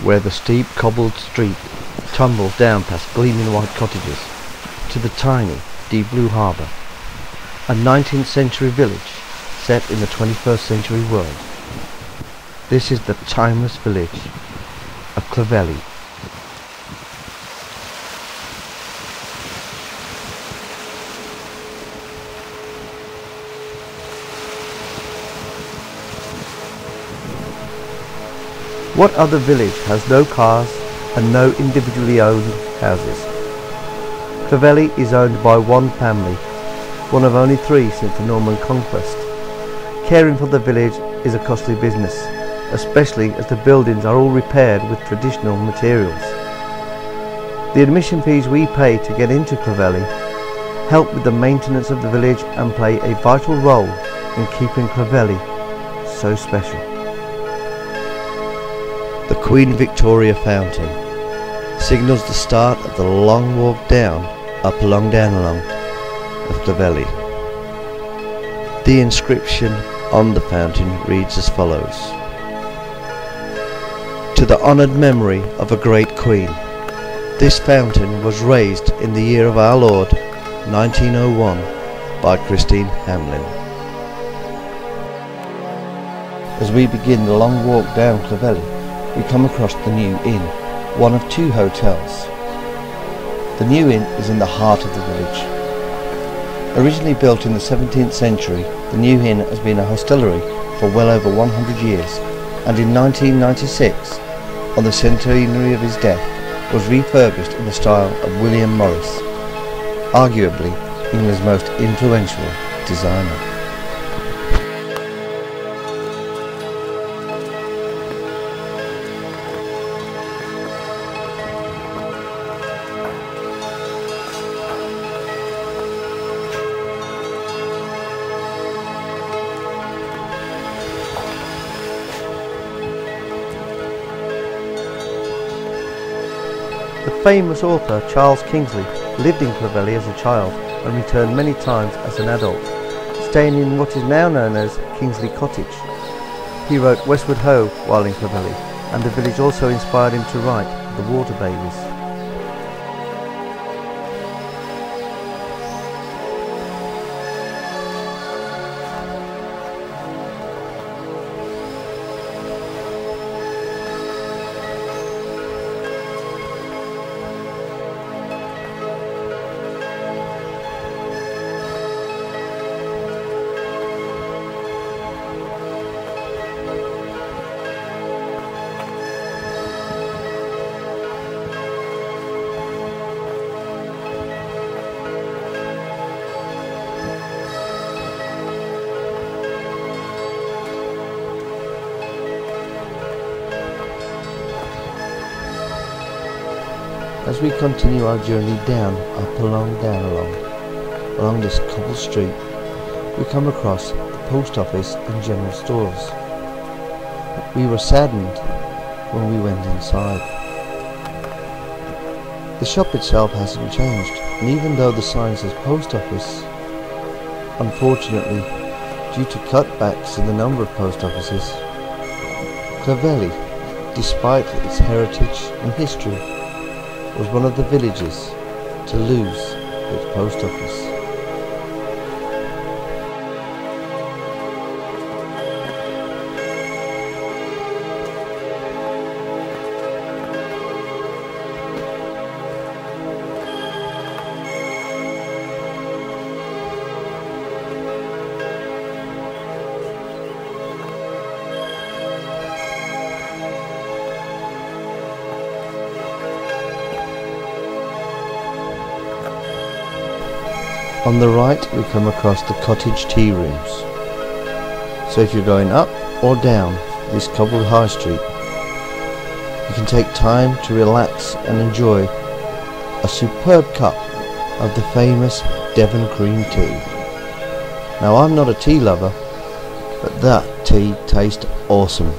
where the steep cobbled street tumbles down past gleaming white cottages to the tiny deep blue harbour, a 19th century village set in the 21st century world. This is the timeless village of Clovelly. What other village has no cars and no individually owned houses? Clovelly is owned by one family, one of only 3 since the Norman conquest. Caring for the village is a costly business, especially as the buildings are all repaired with traditional materials. The admission fees we pay to get into Clovelly help with the maintenance of the village and play a vital role in keeping Clovelly so special. The Queen Victoria Fountain signals the start of the long walk down along of Clovelly. The inscription on the fountain reads as follows: "To the honoured memory of a great queen, this fountain was raised in the year of our Lord 1901 by Christine Hamlin." As we begin the long walk down Clovelly, we come across the New Inn, one of 2 hotels. The New Inn is in the heart of the village. Originally built in the 17th century, the New Inn has been a hostelry for well over 100 years, and in 1996, on the centenary of his death, was refurbished in the style of William Morris, arguably England's most influential designer. The famous author Charles Kingsley lived in Clovelly as a child and returned many times as an adult, staying in what is now known as Kingsley Cottage. He wrote Westward Ho while in Clovelly, and the village also inspired him to write The Water Babies. As we continue our journey down along this cobbled street, we come across the post office and general stores. We were saddened when we went inside. The shop itself hasn't changed, and even though the sign says post office, unfortunately, due to cutbacks in the number of post offices, Clovelly, despite its heritage and history, was one of the villages to lose its post office. On the right we come across the Cottage Tearooms. So if you're going up or down this cobbled high street, you can take time to relax and enjoy a superb cup of the famous Devon cream tea. Now I'm not a tea lover, but that tea tastes awesome.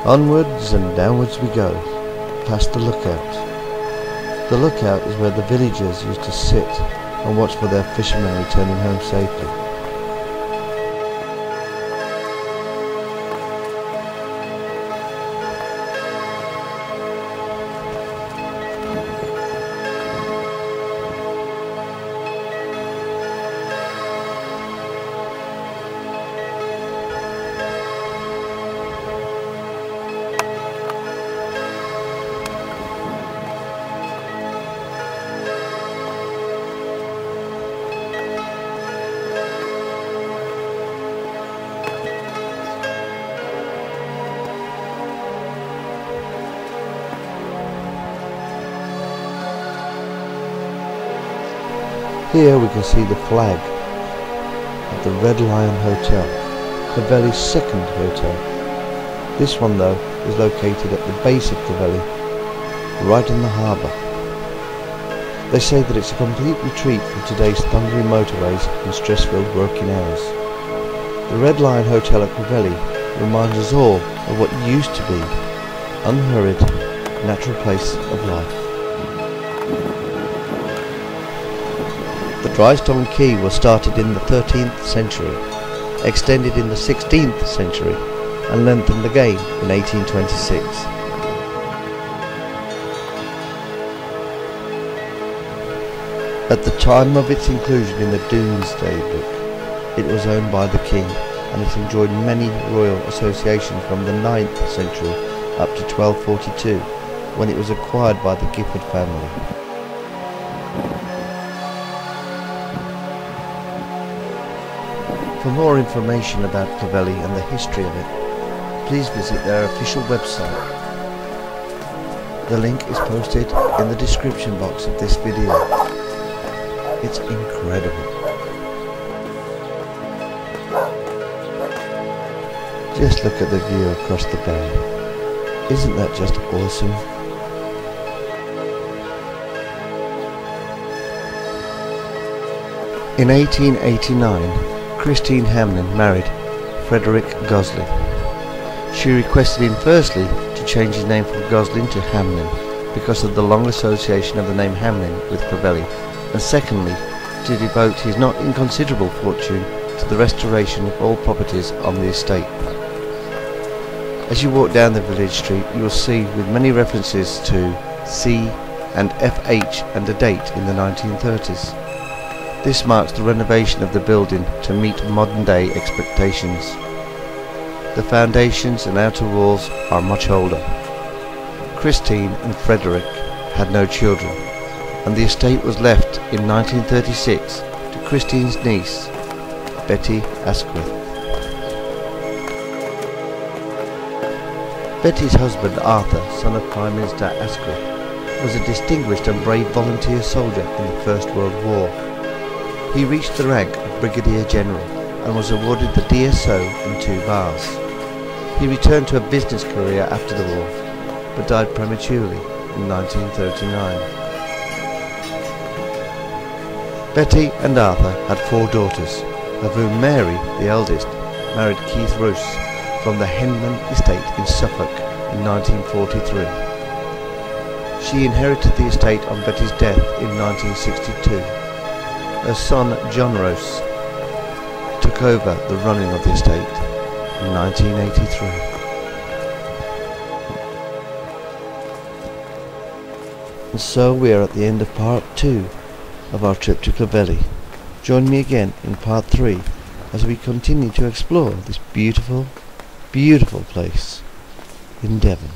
Onwards and downwards we go, past the lookout. The lookout is where the villagers used to sit and watch for their fishermen returning home safely. Here we can see the flag of the Red Lion Hotel, Clovelly's second hotel. This one though is located at the base of Clovelly, right in the harbour. They say that it's a complete retreat from today's thundering motorways and stress-filled working hours. The Red Lion Hotel at Clovelly reminds us all of what used to be unhurried, natural place of life. The dry stone quay was started in the 13th century, extended in the 16th century, and lengthened again in 1826. At the time of its inclusion in the Domesday Book, it was owned by the king, and it enjoyed many royal associations from the 9th century up to 1242, when it was acquired by the Gifford family. For more information about Clovelly and the history of it, please visit their official website. The link is posted in the description box of this video. It's incredible. Just look at the view across the bay. Isn't that just awesome? In 1889, Christine Hamlin married Frederick Goslin. She requested him firstly to change his name from Goslin to Hamlin because of the long association of the name Hamlin with Clovelly, and secondly to devote his not inconsiderable fortune to the restoration of all properties on the estate. As you walk down the village street, you will see with many references to C and FH and a date in the 1930s. This marks the renovation of the building to meet modern-day expectations. The foundations and outer walls are much older. Christine and Frederick had no children, and the estate was left in 1936 to Christine's niece, Betty Asquith. Betty's husband Arthur, son of Prime Minister Asquith, was a distinguished and brave volunteer soldier in the First World War. He reached the rank of Brigadier General and was awarded the DSO in 2 bars. He returned to a business career after the war, but died prematurely in 1939. Betty and Arthur had 4 daughters, of whom Mary, the eldest, married Keith Roos from the Henman estate in Suffolk in 1943. She inherited the estate on Betty's death in 1962. Her son John Roos took over the running of the estate in 1983. And so we are at the end of part 2 of our trip to Clovelly. Join me again in part 3 as we continue to explore this beautiful, beautiful place in Devon.